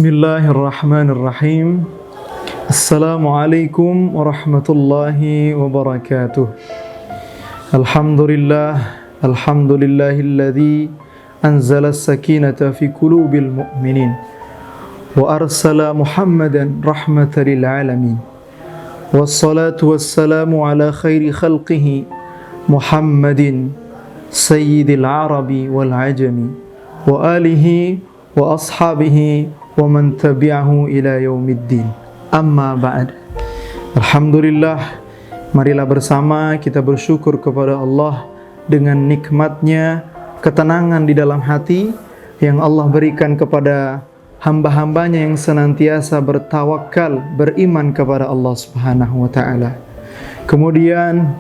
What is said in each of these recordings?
Bismillahirrahmanirrahim. Assalamualaikum warahmatullahi wabarakatuh. Alhamdulillahilladzi anzala as-sakinata fi qulubil mu'minin wa arsala Muhammadan rahmatan lil alamin. Wassalatu wassalamu ala khairi khalqihi Muhammadin sayyidil arabi wal ajami wa alihi wa ashabihi wa man tabi'ahu ila yaumiddin. Amma ba'd. Alhamdulillah, marilah bersama kita bersyukur kepada Allah dengan nikmatnya ketenangan di dalam hati yang Allah berikan kepada hamba-hambanya yang senantiasa bertawakal, beriman kepada Allah Subhanahu wa ta'ala. Kemudian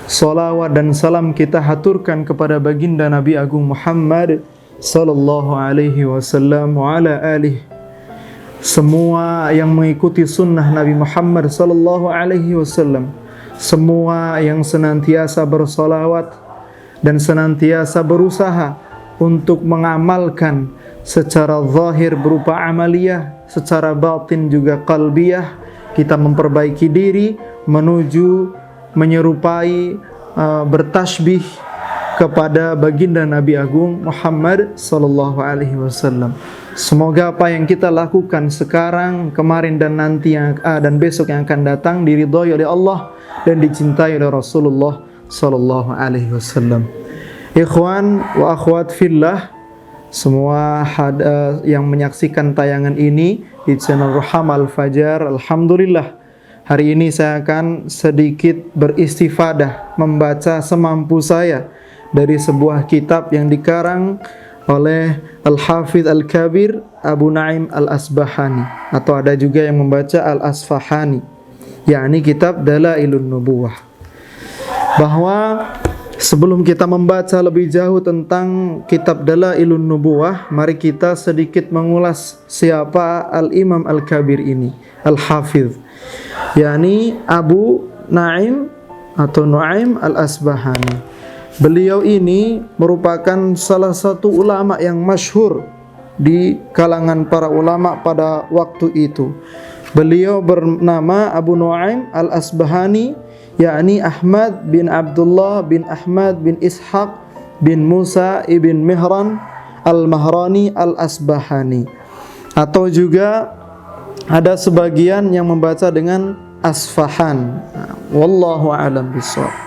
salawat dan salam kita haturkan kepada baginda Nabi Agung Muhammad sallallahu alaihi wasallam wa ala alihi, semua yang mengikuti sunnah Nabi Muhammad sallallahu alaihi wasallam, semua yang senantiasa bersolawat dan senantiasa berusaha untuk mengamalkan secara zahir berupa amaliyah, secara batin juga qalbiyah, kita memperbaiki diri menuju menyerupai bertasbih kepada baginda Nabi Agung Muhammad sallallahu alaihi wasallam. Semoga apa yang kita lakukan sekarang, kemarin dan nanti dan besok yang akan datang diridhai oleh Allah dan dicintai oleh Rasulullah sallallahu alaihi wasallam. Ikhwan wa akhwat fillah, semua yang menyaksikan tayangan ini di channel Roham Al-Fajar, alhamdulillah, hari ini saya akan sedikit beristifadah membaca semampu saya dari sebuah kitab yang dikarang oleh Al-Hafidh Al-Kabir Abu Naim Al-Asbahani, atau ada juga yang membaca Al-Asfahani, yakni kitab Dalailun Nubuwah. Bahwa sebelum kita membaca lebih jauh tentang kitab Dalailun Nubuwah, mari kita sedikit mengulas siapa Al-Imam Al-Kabir ini, Al-Hafidh, yakni Abu Naim atau Nuaim Al-Asbahani. Beliau ini merupakan salah satu ulama yang masyhur di kalangan para ulama pada waktu itu. Beliau bernama Abu Nuaim Al-Asbahani, yakni Ahmad bin Abdullah bin Ahmad bin Ishaq bin Musa ibn Mihran Al-Mahrani Al-Asbahani, atau juga ada sebagian yang membaca dengan Asfahan. Wallahu a'lam bishawab.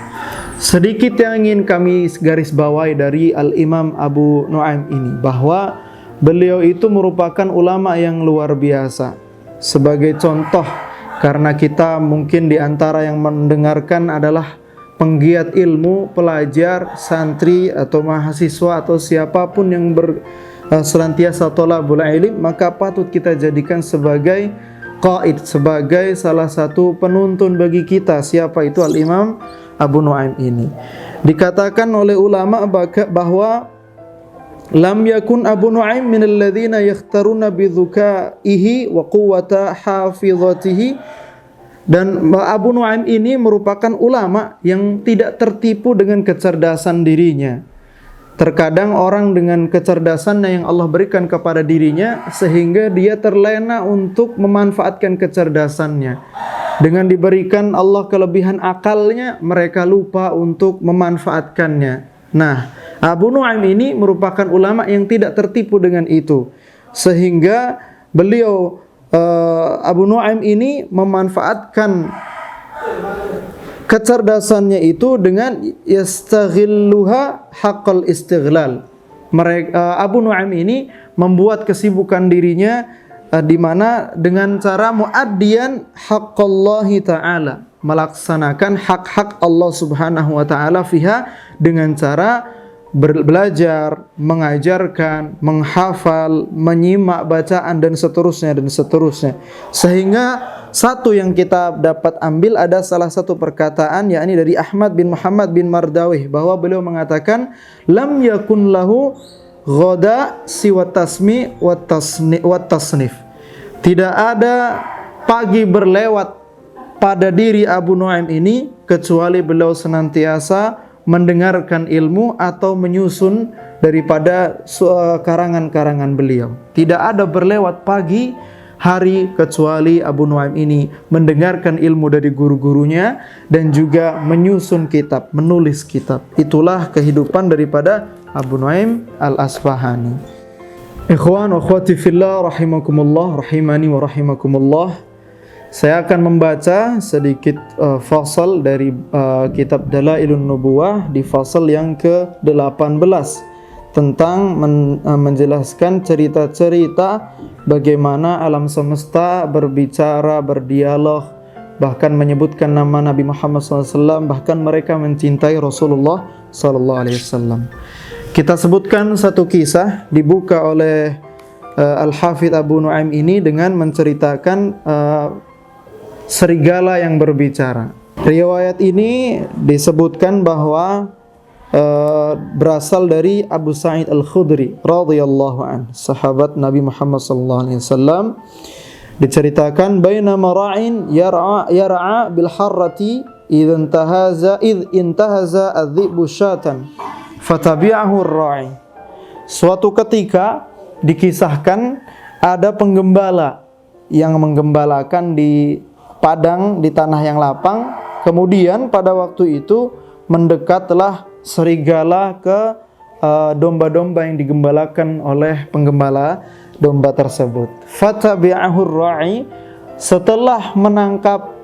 Sedikit yang ingin kami garis bawahi dari Al-Imam Abu Nuaim ini, bahwa beliau itu merupakan ulama yang luar biasa. Sebagai contoh, karena kita mungkin di antara yang mendengarkan adalah penggiat ilmu, pelajar, santri atau mahasiswa atau siapapun yang senantiasa thalabul ilm, maka patut kita jadikan sebagai qaid, sebagai salah satu penuntun bagi kita. Siapa itu Al-Imam Abu Nuaim ini? Dikatakan oleh ulama bahwa lam yakun Abu Nuaim min alladhina yakhtaruna bi dhukaihi wa quwwata hafizatihi, dan Abu Nuaim ini merupakan ulama yang tidak tertipu dengan kecerdasan dirinya. Terkadang orang dengan kecerdasannya yang Allah berikan kepada dirinya sehingga dia terlena untuk memanfaatkan kecerdasannya. Dengan diberikan Allah kelebihan akalnya, mereka lupa untuk memanfaatkannya. Nah, Abu Nuaim ini merupakan ulama yang tidak tertipu dengan itu, sehingga beliau Abu Nuaim ini memanfaatkan kecerdasannya itu dengan yastaghilluha haqqal istighlal. Abu Nuaim ini membuat kesibukan dirinya di mana dengan cara muaddiyan haqqallahi ta'ala, melaksanakan hak-hak Allah Subhanahu wa ta'ala fiha, dengan cara belajar, mengajarkan, menghafal, menyimak bacaan dan seterusnya dan seterusnya. Sehingga satu yang kita dapat ambil, ada salah satu perkataan yakni dari Ahmad bin Muhammad bin Mardawih, bahwa beliau mengatakan lam yakun lahu ghada siwa tasmi wa tasnif. Tidak ada pagi berlewat pada diri Abu Nuaim ini kecuali beliau senantiasa mendengarkan ilmu atau menyusun daripada karangan-karangan beliau. Tidak ada berlewat pagi hari kecuali Abu Nuaim ini mendengarkan ilmu dari guru-gurunya dan juga menyusun kitab, menulis kitab. Itulah kehidupan daripada Abu Nuaim Al-Asfahani. Ikhwan wa akhwati fillah rahimakumullah, rahimani wa rahimakumullah. Saya akan membaca sedikit fasal dari kitab Dalailun Nubuwah di fasal yang ke-18 tentang menjelaskan cerita-cerita bagaimana alam semesta berbicara, berdialog, bahkan menyebutkan nama Nabi Muhammad SAW, bahkan mereka mencintai Rasulullah SAW. Kita sebutkan satu kisah dibuka oleh Al-Hafidh Abu Nuaim ini dengan menceritakan serigala yang berbicara. Riwayat ini disebutkan bahwa berasal dari Abu Sa'id Al-Khudri radhiyallahu an, sahabat Nabi Muhammad sallallahu alaihi wasallam. Diceritakan bainama ra'in yar'a bil harrati idh intahaza adh-dhi'bu syatan fatabi'ahu ar-ra'i. Suatu ketika dikisahkan ada penggembala yang menggembalakan di padang di tanah yang lapang, kemudian pada waktu itu mendekatlah serigala ke domba-domba yang digembalakan oleh penggembala domba tersebut. Fatabi'ahu ar-ra'i, setelah menangkap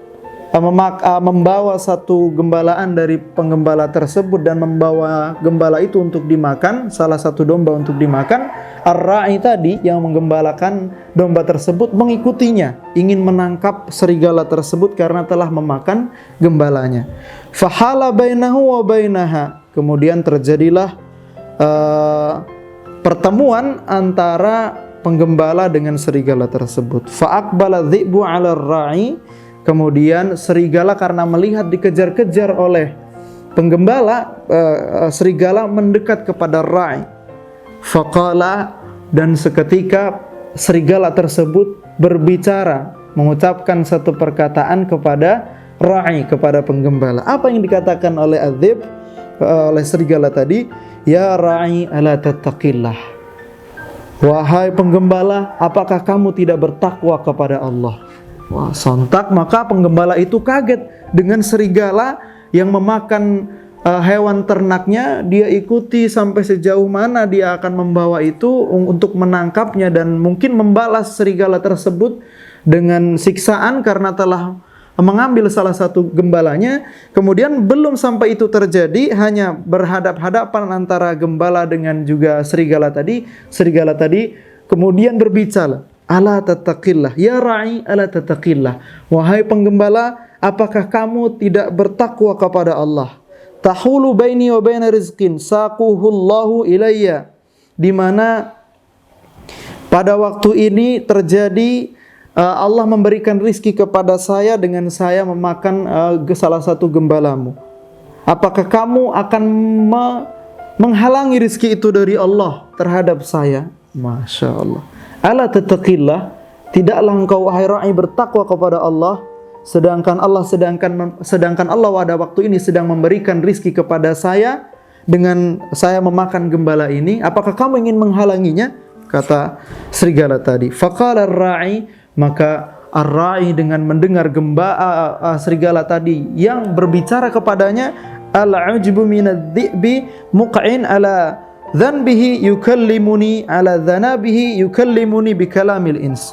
membawa satu gembalaan dari penggembala tersebut dan membawa gembala itu untuk dimakan, salah satu domba untuk dimakan, ar-ra'i tadi yang menggembalakan domba tersebut mengikutinya, ingin menangkap serigala tersebut karena telah memakan gembalanya. Fahala bainahu wa bainaha, kemudian terjadilah pertemuan antara penggembala dengan serigala tersebut. Fa'aqbala dhi'bu 'ala ar-ra'i, kemudian serigala karena melihat dikejar-kejar oleh penggembala, serigala mendekat kepada ra'i. Faqala, dan seketika serigala tersebut berbicara, mengucapkan satu perkataan kepada ra'i, kepada penggembala. Apa yang dikatakan oleh adzib, oleh serigala tadi? Ya ra'i ala tattaqillah, wahai penggembala, apakah kamu tidak bertakwa kepada Allah? Wah, sontak maka penggembala itu kaget dengan serigala yang memakan hewan ternaknya. Dia ikuti sampai sejauh mana dia akan membawa itu untuk menangkapnya dan mungkin membalas serigala tersebut dengan siksaan karena telah mengambil salah satu gembalanya. Kemudian belum sampai itu terjadi, hanya berhadap-hadapan antara gembala dengan juga serigala tadi. Serigala tadi kemudian berbicara, ala tattaqillah, ya ra'i ala tattaqillah, wahai penggembala, apakah kamu tidak bertakwa kepada Allah? Tahulu baini wa baina rizqin saquhullahu ilayya, di mana pada waktu ini terjadi Allah memberikan rizki kepada saya dengan saya memakan salah satu gembalamu. Apakah kamu akan menghalangi rizki itu dari Allah terhadap saya? Masya Allah. Ala tattaqillah, tidaklah engkau wahai ra'i bertakwa kepada Allah, sedangkan Allah pada waktu ini sedang memberikan rizki kepada saya dengan saya memakan gembala ini. Apakah kamu ingin menghalanginya? Kata serigala tadi. Faqala ar-ra'i, maka ar-ra'i dengan mendengar serigala tadi yang berbicara kepadanya, al-'ujbu minadh-dhi'bi muq'in ala dhanbihi yukallimuni ala dhanabihi yukallimuni bikalamil ins.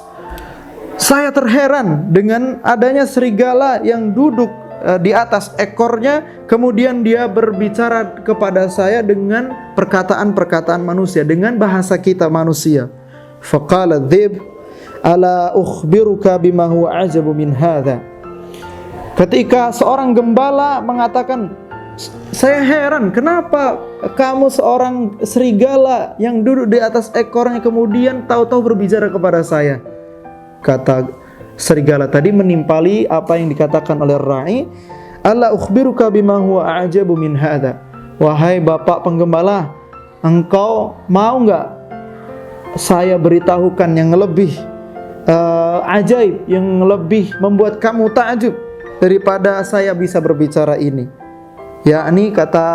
Saya terheran dengan adanya serigala yang duduk di atas ekornya, kemudian dia berbicara kepada saya dengan perkataan-perkataan manusia, dengan bahasa kita manusia. Faqala dhib ala ukhbiruka bima huwa ajabu min hadha. Ketika seorang gembala mengatakan, saya heran kenapa kamu seorang serigala yang duduk di atas ekornya kemudian tahu-tahu berbicara kepada saya. Kata serigala tadi menimpali apa yang dikatakan oleh ra'i, ala ukhbiruka bima huwa ajabu min hadha. Wahai bapak penggembala, engkau mau enggak saya beritahukan yang lebih ajaib, yang lebih membuat kamu takjub daripada saya bisa berbicara ini? yakni kata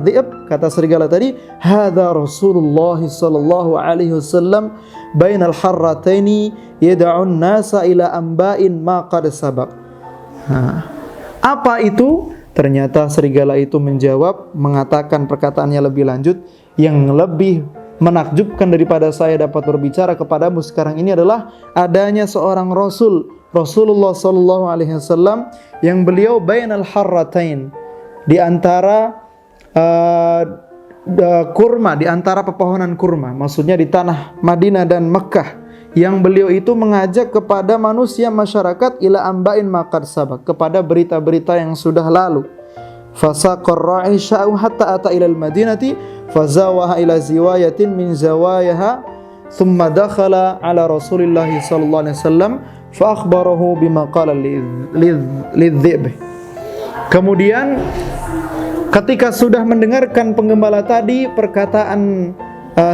dhi'b, kata serigala tadi, hadza Rasulullah sallallahu alaihi wasallam bainal harrataini yad'un nasa ila amba'in ma qad sabaq. Apa itu? Ternyata serigala itu menjawab, mengatakan perkataannya lebih lanjut, yang lebih menakjubkan daripada saya dapat berbicara kepadamu sekarang ini adalah adanya seorang Rasulullah sallallahu alaihi wasallam yang beliau bainal harratain, di antara kurma, di antara pepohonan kurma, maksudnya di tanah Madinah dan Mekah, yang beliau itu mengajak kepada manusia masyarakat ila amba'in maqad sabaq, kepada berita-berita yang sudah lalu. Fasaqar ra'i sya'u hatta ata ila al-madinati fazawaha ila ziwayatin min zawayaha thumma dakhala ala Rasulillah sallallahu alaihi wasallam fa akhbarahu bima qala lidh-dhi'b. Kemudian ketika sudah mendengarkan penggembala tadi perkataan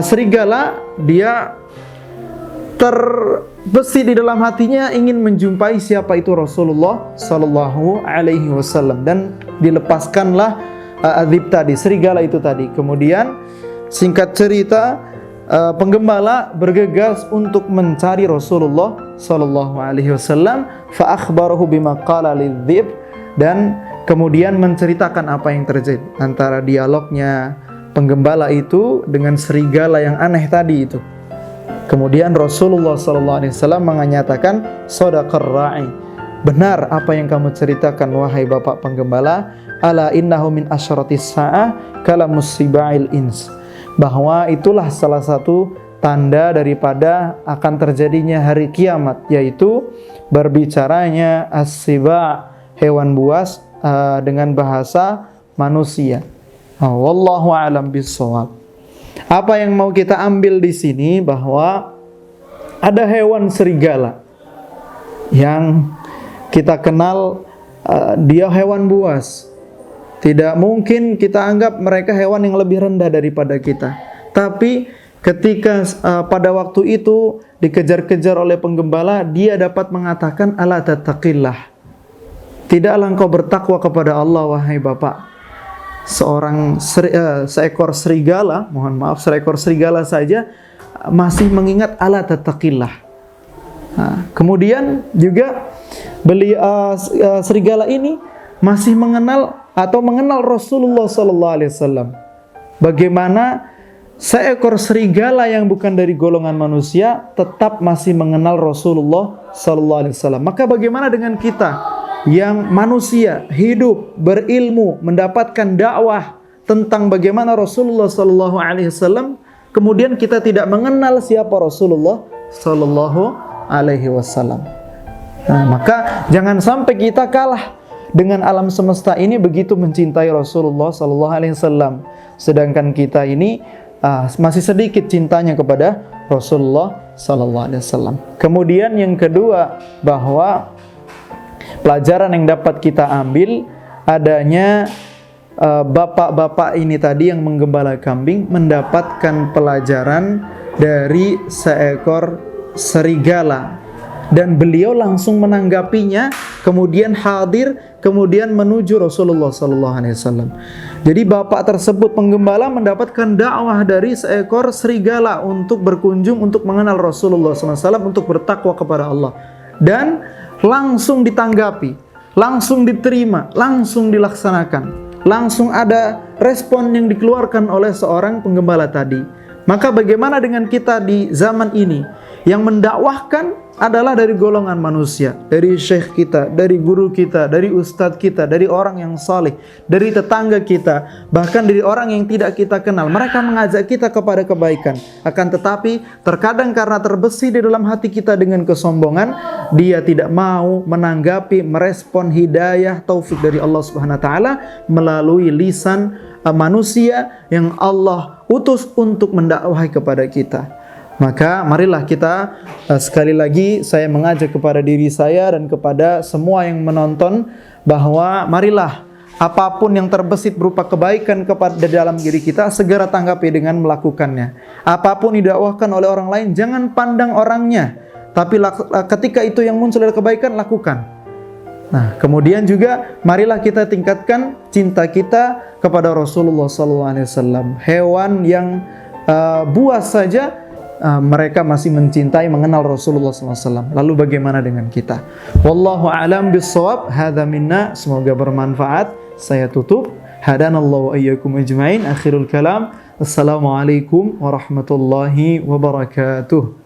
serigala, dia terbesit di dalam hatinya ingin menjumpai siapa itu Rasulullah sallallahu alaihi wasallam, dan dilepaskanlah adhib tadi, serigala itu tadi. Kemudian singkat cerita, penggembala bergegas untuk mencari Rasulullah sallallahu alaihi wasallam, fa akhbarahu bima qala lidh-dhi'b, dan kemudian menceritakan apa yang terjadi antara dialognya penggembala itu dengan serigala yang aneh tadi itu. Kemudian Rasulullah SAW menyatakan, shadaqar ra'i, benar apa yang kamu ceritakan wahai bapak penggembala, ala innahu min asyratis sa'ah kalamus siba'il ins, bahwa itulah salah satu tanda daripada akan terjadinya hari kiamat, yaitu berbicaranya as-siba', hewan buas, dengan bahasa manusia. Wallahu a'lam bissawab. Apa yang mau kita ambil di sini, bahwa ada hewan serigala yang kita kenal, dia hewan buas. Tidak mungkin kita anggap mereka hewan yang lebih rendah daripada kita. Tapi ketika pada waktu itu dikejar-kejar oleh penggembala, dia dapat mengatakan, ala tattaqillah, tidaklah engkau bertakwa kepada Allah wahai bapak. Seekor serigala, seekor serigala saja masih mengingat ala tattaqillah. Kemudian juga serigala ini masih mengenal Rasulullah sallallahu alaihi wasallam. Bagaimana seekor serigala yang bukan dari golongan manusia tetap masih mengenal Rasulullah sallallahu alaihi wasallam. Maka bagaimana dengan kita yang manusia, hidup, berilmu, mendapatkan dakwah tentang bagaimana Rasulullah sallallahu alaihi wasallam, kemudian kita tidak mengenal siapa Rasulullah sallallahu alaihi wasallam. Maka jangan sampai kita kalah dengan alam semesta ini begitu mencintai Rasulullah sallallahu alaihi wasallam, sedangkan kita ini masih sedikit cintanya kepada Rasulullah sallallahu alaihi wasallam. Kemudian yang kedua, bahwa pelajaran yang dapat kita ambil adanya bapak-bapak ini tadi yang menggembala kambing mendapatkan pelajaran dari seekor serigala, dan beliau langsung menanggapinya, kemudian hadir, kemudian menuju Rasulullah SAW. Jadi bapak tersebut penggembala mendapatkan dakwah dari seekor serigala untuk berkunjung, untuk mengenal Rasulullah SAW, untuk bertakwa kepada Allah, dan langsung ditanggapi, langsung diterima, langsung dilaksanakan, langsung ada respon yang dikeluarkan oleh seorang penggembala tadi. Maka bagaimana dengan kita di zaman ini yang mendakwahkan adalah dari golongan manusia, dari syekh kita, dari guru kita, dari ustadz kita, dari orang yang saleh, dari tetangga kita, bahkan dari orang yang tidak kita kenal. Mereka mengajak kita kepada kebaikan, akan tetapi terkadang karena terbesit di dalam hati kita dengan kesombongan, dia tidak mau menanggapi, merespon hidayah taufik dari Allah Subhanahu wa taala melalui lisan manusia yang Allah utus untuk mendakwahi kepada kita. Maka marilah kita, sekali lagi saya mengajak kepada diri saya dan kepada semua yang menonton, bahwa marilah apapun yang terbesit berupa kebaikan kepada dalam diri kita, segera tanggapi dengan melakukannya. Apapun didakwahkan oleh orang lain, jangan pandang orangnya, tapi ketika itu yang muncul dari kebaikan, lakukan. Nah, kemudian juga marilah kita tingkatkan cinta kita kepada Rasulullah SAW. Hewan yang buas saja mereka masih mencintai, mengenal Rasulullah SAW. Lalu bagaimana dengan kita? Wallahu a'lam bissawab. Hadza minna. Semoga bermanfaat. Saya tutup. Hadanallahu wa iyyakum ajmain. Akhirul kalam. Assalamualaikum warahmatullahi wabarakatuh.